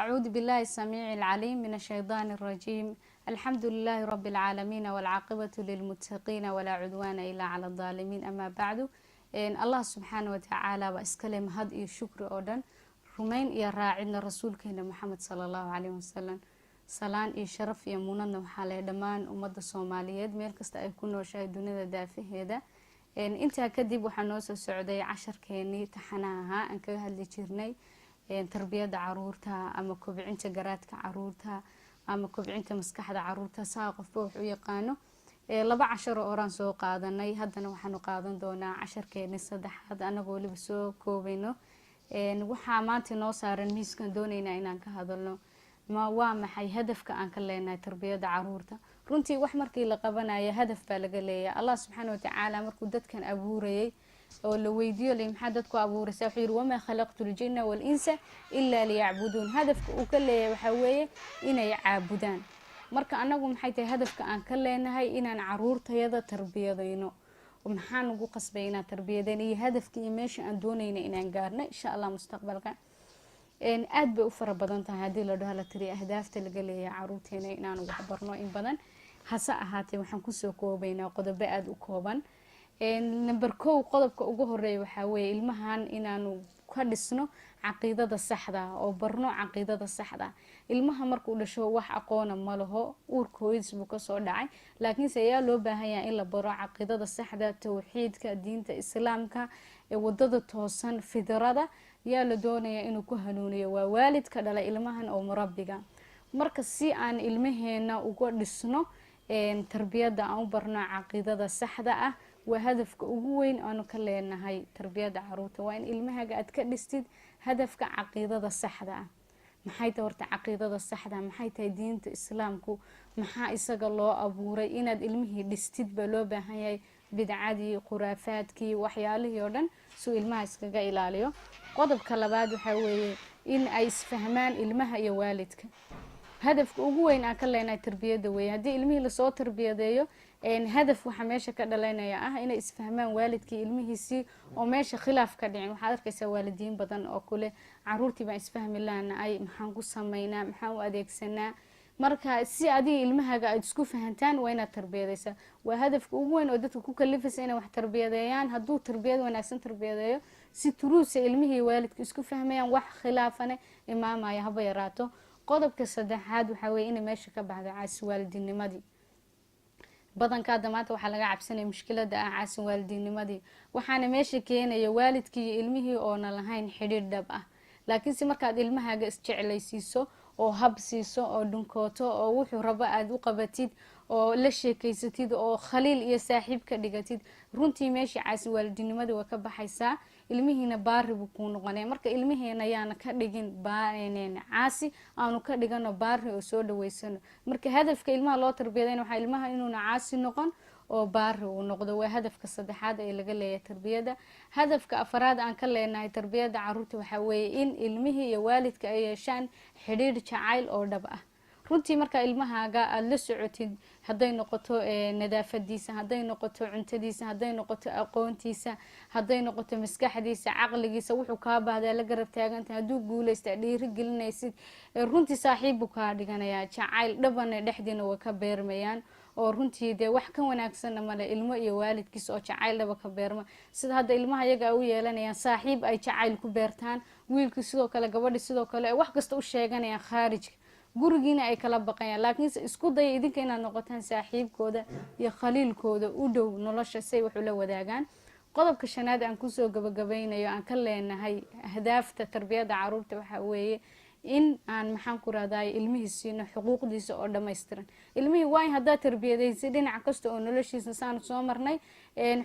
أعوذ بالله السميع العليم من الشيطان الرجيم. الحمد لله رب العالمين والعاقبة للمتقين ولا عدوان إلا على الظالمين. أما بعد الله سبحانه وتعالى واسكلم هاد iyo shukri oo dhan rumayn iyo raacina rasuulkeena Muhammad sallallahu alayhi wasallam. salaan iyo sharaf iyo muunadna waxaa leh dhammaan ummadda Soomaaliyeed meel kasta ay ku nooshahay dunida daafaheeda. intaa kadib waxaa noo soo socday casharkeenii taxanaha aan kaga hadli jirnay tarbiyada caruurta ama kobcinta garaadka caruurta ama kobcinta maskaxda caruurta saa qofba wuxuu yaqaano. laba cashar oo oraan soo qaadanay haddana waxaanu qaadan doonaa casharkeeni saddexaad anagoo waliba soo koobayno. waxaa maanta noo saaran miiskan doonaynaa inaan ka hadalno waa maxay hadafka aan ka leenahay tarbiyada caruurta. runtii wax markii la qabanayo hadaf baa laga leeyahay. Allah subxaanahu wa ta'aala markuu dadkan abuurayay oo la weydiyo li maxaa dadku abuurisay wuxuu yiri wama khalaqtul jinna wal insa illa liya'budun. hadafka uu ka leeyahay waxa weeye inay caabudaan. marka anagu maxay tahay hadafka aan ka leenahay inaan caruurtayada tarbiyadayno maxaan ugu qasbaynaa tarbiyadayna iyo hadafkii meesha aan doonayna inaan gaarno insha Allah mustaqbalka. aad bay u fara badan tahay hadii la dhaho la tiri ahdaafta laga leeyahay caruurteena inaan wax barno in badan hase ahaatee waxaan ku soo koobaynaa qodobo aad u kooban. number 1 qodobka ugu horeeya waxa weeye ilmahan inaanu ka dhisno caqiidada saxda oo barno caqiidada saxda. ilmaha markuu dhasho wax aqoon ma laho uurkooyis buu ka soo dhacay laakiin ayaa loo baahan yahay in la baro caqiidada saxda tawxiidka diinta islaamka ee wadada toosan fidrada yaa la doonayaa inuu ku hanuuniyo waa waalidka dhalay ilmahan oo murabbiga. marka si aan ilmaheena uga dhisno tarbiyada aan u barno caqiidada saxda ah waa hadafka ugu weyn aanu ka leenahay tarbiyada caruurta. waa in ilmahaga aad ka dhistid hadafka caqiidada saxda ah. maxay tahay horta caqiidada saxda maxay tahay diinta islaamku maxaa isaga loo abuuray inaad ilmihii dhistid ba loo baahan yahay bidcadii khuraafaadkii waxyaalihii oo dhan soo ilmaha iskaga ilaaliyo. qodobka labaad waxa weeye in ay isfahmaan ilmaha iyo waalidka. hadafka ugu weyn aan ka leenahay tarbiyada weey hadii ilmihii la soo tarbiyadeeyo hadaf waxa meesha ka dhalanaya ah inay isfahmaan waalidkii ilmihiisi oo meesha khilaaf ka dhicin. waxaad arkaysaa waalidiin badan oo kule caruurtii baan isfahmi laanahay maxaan ku sameynaa maxaan u adeegsanaa. marka si adii ilmahaga aad isku fahantaan waa inaad tarbiyadaysaa. waa hadafka ugu weyn oo dadku ku kalifaysa inay wax tarbiyadeeyaan. hadduu tarbiyad wanaagsan tarbiyadeeyo si turuusa ilmihii waalidku isku fahmayaan wax khilaafane imaamaya haba yaraato. qodobka saddexaad waxa weeye in meesha ka baxdo caasi waalidinimadii. badanka maanta waxa laga cabsanay mushkilada ah caasi waalidinimadii waxaana meesha keenaya waalidkii ilmihii oo na lahayn xiriir dhab ah. laakiin si markaad ilmahaga isjeclaysiiso oo hab siiso oo dhunkooto oo wuxuu rabo aad u qabatid oo la sheekaysatid oo khaliil iyo saaxiib ka dhigatid runtii meesha caasi waalidinimadii waa ka baxaysaa. ilmihiina baari buu ku noqonay. marka ilmiheena ayaana ka dhigin caasi aanu ka dhigano baari oo soo dhaweysano. marka hadafka ilmaha loo tarbiyadayna waxa ilmaha inuu caasi noqon oo baari uu noqdo waa hadafka saddexaad ee laga leeyahay tarbiyada. hadafka afraad aan ka leenahay tarbiyada caruurta waxa weeye in ilmihii iyo waalidka ay yeeshaan xiriir jacayl oo dhab ah. runtii marka ilmahaaga aad la socotid haday noqoto nadaafadiisa haday noqoto cuntadiisa haday noqoto aqoontiisa haday noqoto maskaxdiisa caqligiisa wuxuu ka baahdaa la garab taagantahay haduu guuleysto dhiiri gelinaysid runtii saaxiib ka dhiganaya jacayl dhaban dhexdiina way ka beermayaan oo runtii de wax ka wanaagsan male ilmo iyo waalidkiis oo jacayl dhaba ka beerma. sida hadda ilmaha iyaga u yeelanayaan saaxiib ay jacayl ku beertaan wiilku sidoo kale gabadhi sidoo kale wax kasta u sheeganayaan khaarijka gurigiina ay kala baqayaan. laakiin isku day idinka inaad noqotaan saaxiibkooda iyo khaliilkooda u dhow nolosha say wax ula wadaagaan. qodobka shanaad aan ku soo gabagabeynayo aan ka leenahay ahdaafta tarbiyada caruurta waxa weeye in aan maxaan ku raadaay ilmihii siino xuquuqdiisa oo dhameystiran. ilmihii waa in hadaa tarbiyadaysi dhinac kasta oo noloshiisa saan soo marnay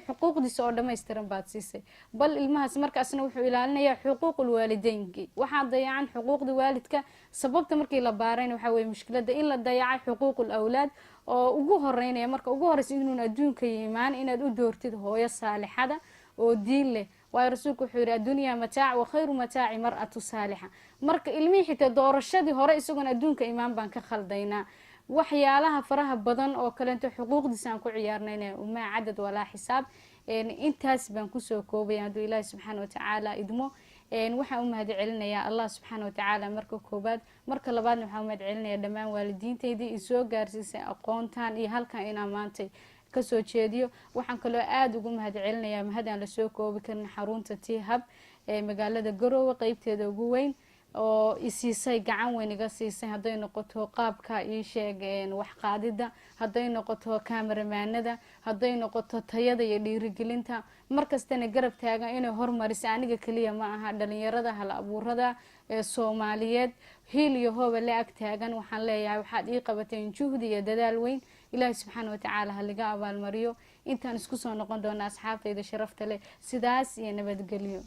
xuquuqdiisa oo dhameystiran baad siisay. bal ilmahaas markaasna wuxuu ilaalinayaa xuquuqul waalideynki. waxaa dayacan xuquuqda waalidka sababta markii la baarayna waxa weeye mushkilada in la dayacay xuquuqul awlaad oo ugu horeynaya marka ugu horeysa inuu adduunka yimaan inaad u doortid hooyo saalixada oo diin leh. waa rasuulku wuxuu yiri adduunyaa mataac wa khayru mataaci mar'atu saalixa. marka ilmihii xitaa doorashadii hore isagoon adduunka imaan baan ka khaldaynaa. waxyaalaha faraha badan oo kale inta xuquuqdiisa aan ku ciyaarnayna uma cadad walaa xisaab. intaas baan ku soo koobay haduu Ilaahay subxaanahu wa ta'aala idmo waxaan u mahad celinayaa allah subxaana watacaala marka koobaad, marka labaadna waxaan u mahad celinayaa dhammaan waalidiinteydii isoo gaarsiisay aqoontan iyo halkan inaan maantay kasoo jeediyo. waxaan kaloo aada ugu mahad celinayaa mahad aan lasoo koobi karin xarunta T-Hub ee magaalada Garowe qeybteeda ugu weyn oo isiisay gacan weyn iga siisay, hadday noqoto qaabka ii sheeg wax qaadida, hadday noqoto kaameramanada, hadday noqoto tayada iyo dhiirigelinta, markastana garab taagan inay hormariso. aniga kaliya ma aha, dhalinyarada hal abuurada ee Soomaaliyeed hiil iyo hooba la ag taagan. waxaan leeyahay waxaad ii qabateen juhdi iyo dadaal weyn, ilaahay subxaana watacaala ha laga abaalmariyo. intaan isku soo noqon doona asxaabtayda sharafta leh, sidaas iyo nabadgelyo.